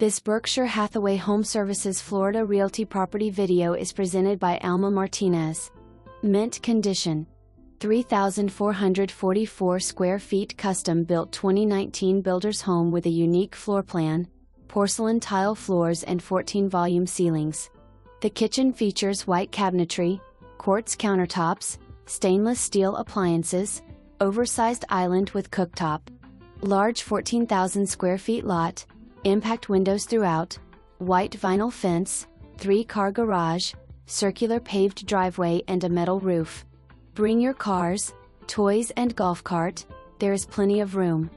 This Berkshire Hathaway HomeServices Florida Realty property video is presented by Alma Martinez. Mint condition. 3,444 square feet custom-built 2019 builder's home with a unique floor plan, porcelain tile floors and 14-volume ceilings. The kitchen features white cabinetry, quartz countertops, stainless steel appliances, oversized island with cooktop. Large 14,000 square feet lot, impact windows throughout, white vinyl fence, 3-car garage, circular paved driveway and a metal roof. Bring your cars, toys and golf cart, there is plenty of room.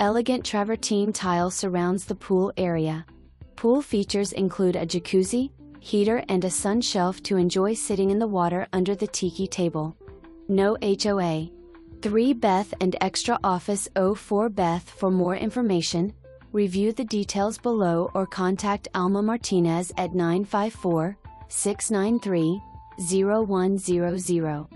Elegant travertine tile surrounds the pool area. Pool features include a jacuzzi, heater and a sun shelf to enjoy sitting in the water under the Tiki table. No HOA. 3 Beth and extra office 04 Beth. For more information, review the details below or contact Alma Martinez at 954-693-0100.